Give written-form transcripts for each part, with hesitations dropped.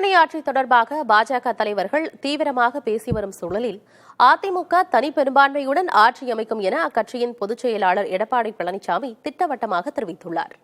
கூட்டணி ஆட்சி தொடர்பாக பாஜக தலைவர்கள் தீவிரமாக பேசி வரும் சூழலில் அதிமுக தனிப்பெரும்பான்மையுடன் ஆட்சி அமைக்கும் என அக்கட்சியின் பொதுச் செயலாளர் எடப்பாடி பழனிசாமி திட்டவட்டமாக தெரிவித்துள்ளார்.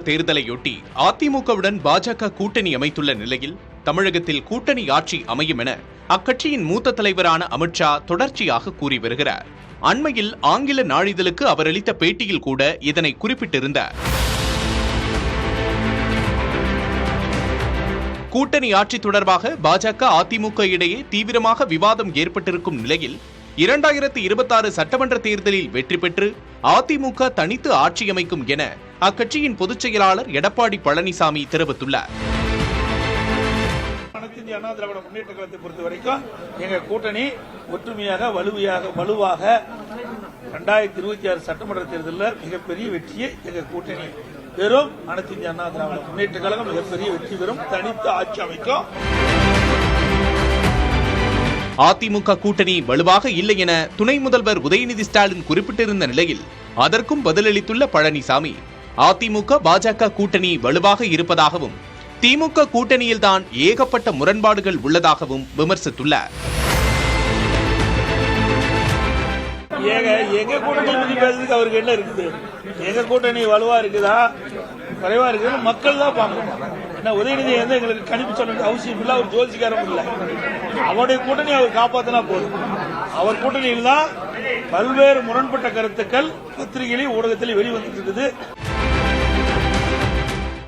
தேர்தலையொட்டி அதிமுகவுடன் பாஜக கூட்டணி அமைத்துள்ள நிலையில் தமிழகத்தில் கூட்டணி ஆட்சி அமையும் என அக்கட்சியின் மூத்த தலைவரான அமித்ஷா தொடர்ச்சியாக கூறி வருகிறார். அண்மையில் ஆங்கில நாளிதழுக்கு அவர் அளித்த பேட்டியில் கூட இதனை குறிப்பிட்டிருந்தார். கூட்டணி ஆட்சி தொடர்பாக பாஜக அதிமுக இடையே தீவிரமாக விவாதம் ஏற்பட்டிருக்கும் நிலையில் 2026 சட்டமன்ற தேர்தலில் வெற்றி பெற்று அதிமுக தனித்து ஆட்சி அமைக்கும் என அக்கட்சியின் பொதுச் செயலாளர் எடப்பாடி பழனிசாமி தெரிவித்துள்ளார். இந்திய அண்ணா திராவிட முன்னேற்ற கழகத்தை பொறுத்த வரைக்கும் எங்க கூட்டணி ஒற்றுமையாக வலுவாக 2026 சட்டமன்ற தேர்தலில் மிகப்பெரிய வெற்றியை எங்க கூட்டணி பெறும். அனைத்து இந்திய அண்ணா திராவிட முன்னேற்ற கழகம் மிகப்பெரிய வெற்றி பெறும், தனித்து ஆட்சி அமைக்கும். அதிமுக கூட்டணி வலுவாக இல்லை என துணை முதல்வர் உதயநிதி ஸ்டாலின் குறிப்பிட்டிருந்த நிலையில் அதற்கும் பதிலளித்துள்ள பழனிசாமி, அதிமுக பாஜக கூட்டணி வலுவாக இருப்பதாகவும் திமுக கூட்டணியில்தான் ஏகப்பட்ட முரண்பாடுகள் உள்ளதாகவும் விமர்சித்துள்ளார். எங்க கூட்டணி பத்தி பேசுறதுக்கு அவருக்கு என்ன இருக்குது? எங்க கூட்டணி வலுவா இருக்குதா குறைவா இருக்குது மக்கள் தான் பார்க்கணும். உதயநிதி எங்களுக்கு கணிப்பு சொல்ல அவசியம் இல்லை, அவர் ஜோதிக்காரம் இல்லை. அவருடைய கூட்டணி அவர் காப்பாத்தினா போதும். அவர் கூட்டணியில் தான் பல்வேறு முரண்பட்ட கருத்துக்கள் பத்திரிகையிலும் ஊடகத்திலும் வெளிவந்துட்டு இருக்குது.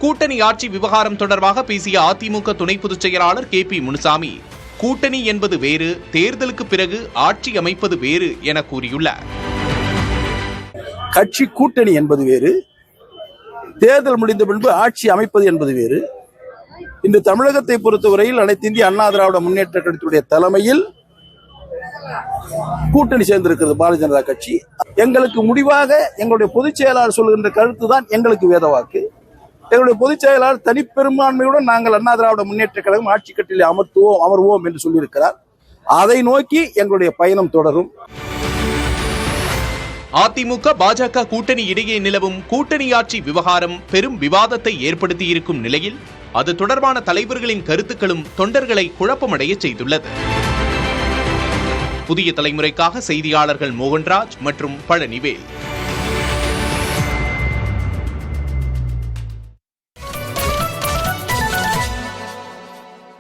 கூட்டணி ஆட்சி விவகாரம் தொடர்பாக பேசிய அதிமுக துணை பொதுச் செயலாளர் KP முனுசாமி, கூட்டணி என்பது வேறு, தேர்தலுக்கு பிறகு ஆட்சி அமைப்பது வேறு என கூறியுள்ளார். கட்சி கூட்டணி என்பது வேறு, தேர்தல் முடிந்த பின்பு ஆட்சி அமைப்பது என்பது வேறு. இன்று தமிழகத்தை பொறுத்தவரையில் அனைத்து இந்திய அண்ணா திராவிட முன்னேற்ற கழகத்துடைய தலைமையில் கூட்டணி சேர்ந்திருக்கிறது பாரதிய ஜனதா கட்சி. எங்களுக்கு முடிவாக எங்களுடைய பொதுச் செயலாளர் சொல்கின்ற கருத்து தான் எங்களுக்கு வேதவாக்கு. எங்களுடைய பொதுச் செயலாளர் தனிப்பெரும்பான்மையுடன் நாங்கள் அண்ணா திராவிட முன்னேற்ற கழகம் ஆட்சி கட்டில் அமர்வோம் என்று சொல்லியிருக்கிறார். அதை நோக்கி எங்களுடைய பயணம் தொடரும். அதிமுக பாஜக கூட்டணி இடையே நிலவும் கூட்டணி ஆட்சி விவகாரம் பெரும் விவாதத்தை ஏற்படுத்தியிருக்கும் நிலையில் அது தொடர்பான தலைவர்களின் கருத்துக்களும் தொண்டர்களை குழப்பமடைய செய்துள்ளது. புதிய தலைமுறைக்காக செய்தியாளர்கள் மோகன்ராஜ் மற்றும் பழனிவேல்.